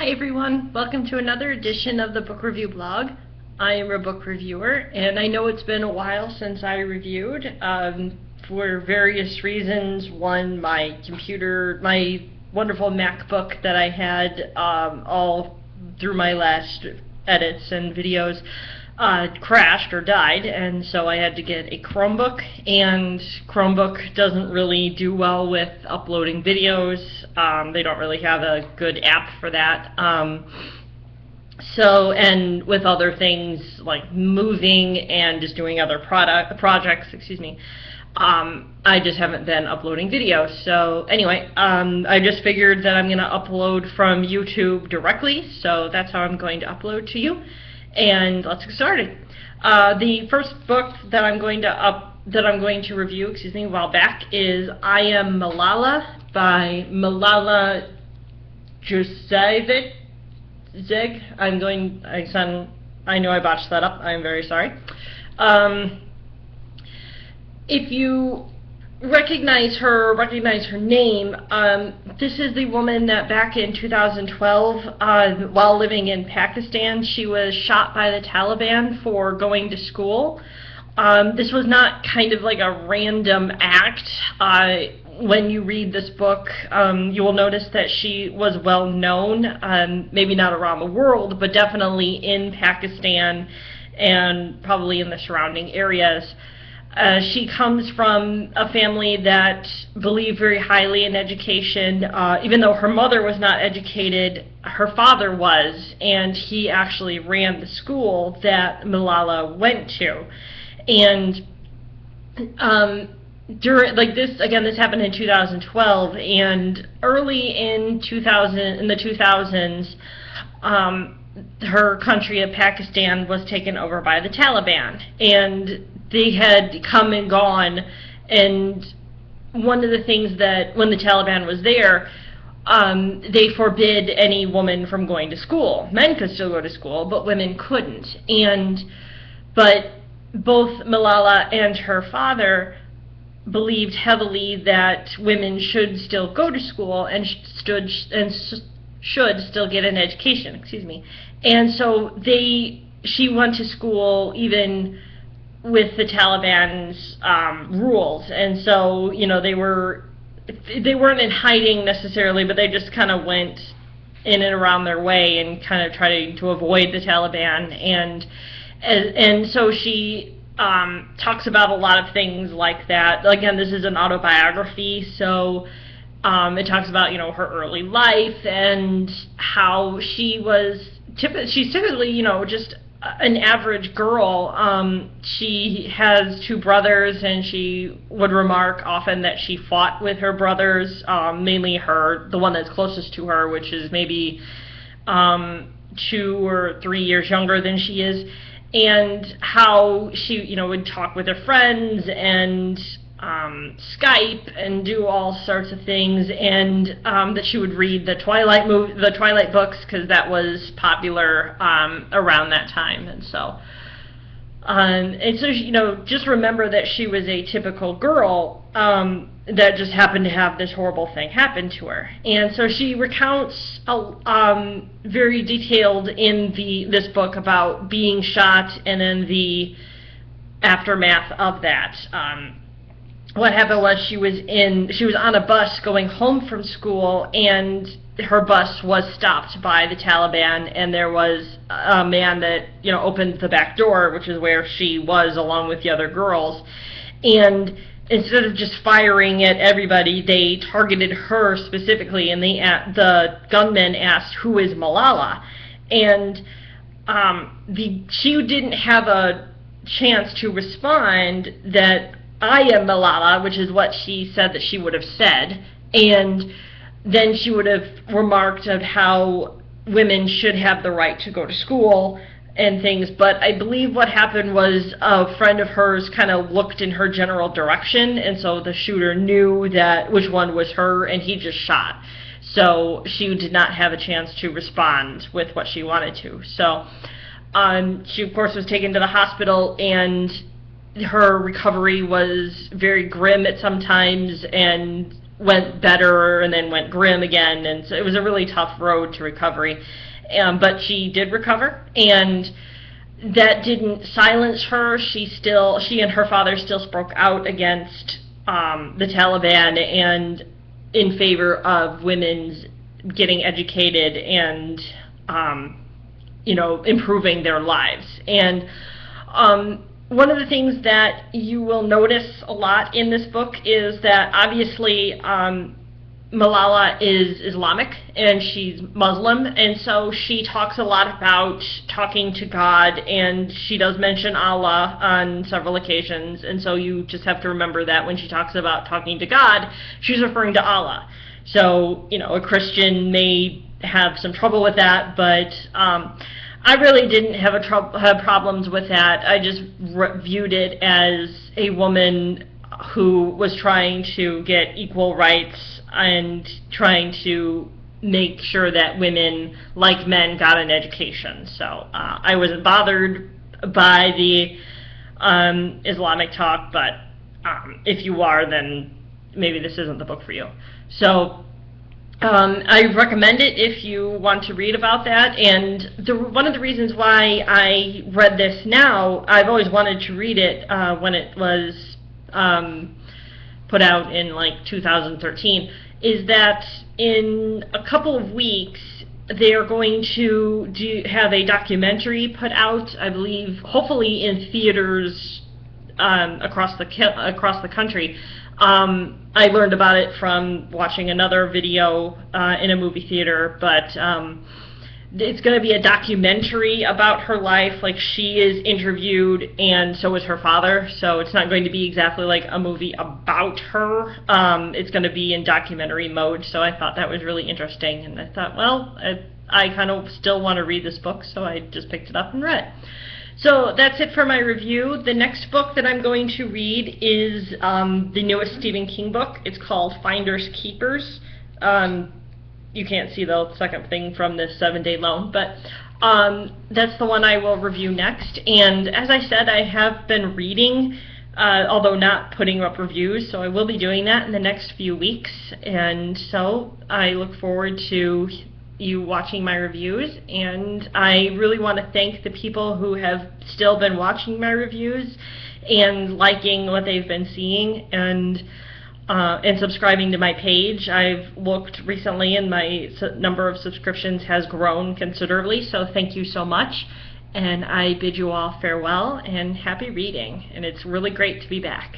Hi everyone, welcome to another edition of the Book Review Blog. I am a book reviewer, and I know it's been a while since I reviewed, for various reasons. One, my computer, my wonderful MacBook that I had all through my last edits and videos crashed or died, and so I had to get a Chromebook, and Chromebook doesn't really do well with uploading videos. They don't really have a good app for that. And with other things like moving and just doing other projects, I just haven't been uploading videos. So anyway, I just figured that I'm going to upload from YouTube directly, so that's how I'm going to upload to you. And let's get started. The first book that I'm going to review, a while back, is I Am Malala by Malala Yousafzai. I know I botched that up. I'm very sorry. If you recognize her name, this is the woman that back in 2012, while living in Pakistan, she was shot by the Taliban for going to school. This was not kind of like a random act. When you read this book, you will notice that she was well known, maybe not around the world, but definitely in Pakistan and probably in the surrounding areas. She comes from a family that believed very highly in education. Even though her mother was not educated, her father was, and he actually ran the school that Malala went to. And this happened in 2012, and early in the 2000s, her country of Pakistan was taken over by the Taliban, and they had come and gone. And one of the things that when the Taliban was there, they forbid any woman from going to school. Men could still go to school, but women couldn't. But both Malala and her father believed heavily that women should still go to school and should still get an education. And so she went to school even with the Taliban's rules, and so they weren't in hiding necessarily, but they just kind of went in and around their way and kind of tried to avoid the Taliban. And so she talks about a lot of things like that. Again, this is an autobiography, so it talks about her early life and how she's typically just an average girl. She has two brothers, and she would remark often that she fought with her brothers, mainly the one that's closest to her, which is maybe 2 or 3 years younger than she is, and how she would talk with her friends and Skype and do all sorts of things, and that she would read the Twilight books, because that was popular around that time. And so just remember that she was a typical girl that just happened to have this horrible thing happen to her. And so she recounts very detailed in this book about being shot and then the aftermath of that. What happened was she was on a bus going home from school, and her bus was stopped by the Taliban, and there was a man that opened the back door, which is where she was along with the other girls, and instead of just firing at everybody, they targeted her specifically, and the gunman asked, "Who is Malala?" And she didn't have a chance to respond that I am Malala, which is what she said that she would have said, and then she would have remarked of how women should have the right to go to school and things. But I believe what happened was a friend of hers kind of looked in her general direction, and so the shooter knew which one was her, and he just shot. So she did not have a chance to respond with what she wanted to. So she, of course, was taken to the hospital, and her recovery was very grim at some times, and went better and then went grim again, and so it was a really tough road to recovery. But she did recover, and that didn't silence her. She and her father still spoke out against the Taliban and in favor of women's getting educated and improving their lives. And one of the things that you will notice a lot in this book is that obviously Malala is Islamic and she's Muslim, and so she talks a lot about talking to God, and she does mention Allah on several occasions, and so you just have to remember that when she talks about talking to God, she's referring to Allah. So, a Christian may have some trouble with that, but I really didn't have problems with that. I just viewed it as a woman who was trying to get equal rights and trying to make sure that women, like men, got an education. So I wasn't bothered by the Islamic talk, but if you are, then maybe this isn't the book for you. So I recommend it if you want to read about that. And one of the reasons why I read this now, I've always wanted to read it when it was put out in like 2013, is that in a couple of weeks they're going to have a documentary put out, I believe, hopefully in theaters across the country. I learned about it from watching another video in a movie theater, but it's going to be a documentary about her life. Like, she is interviewed, and so is her father, so it's not going to be exactly like a movie about her. It's going to be in documentary mode, so I thought that was really interesting, and I thought, well, I kind of still want to read this book, so I just picked it up and read it. So that's it for my review. The next book that I'm going to read is the newest Stephen King book. It's called Finders Keepers. You can't see the second thing from this 7-day loan, but that's the one I will review next. And as I said, I have been reading, although not putting up reviews, so I will be doing that in the next few weeks. And so I look forward to you watching my reviews, and I really want to thank the people who have still been watching my reviews and liking what they've been seeing, and subscribing to my page. I've looked recently and my number of subscriptions has grown considerably, so thank you so much, and I bid you all farewell and happy reading, and it's really great to be back.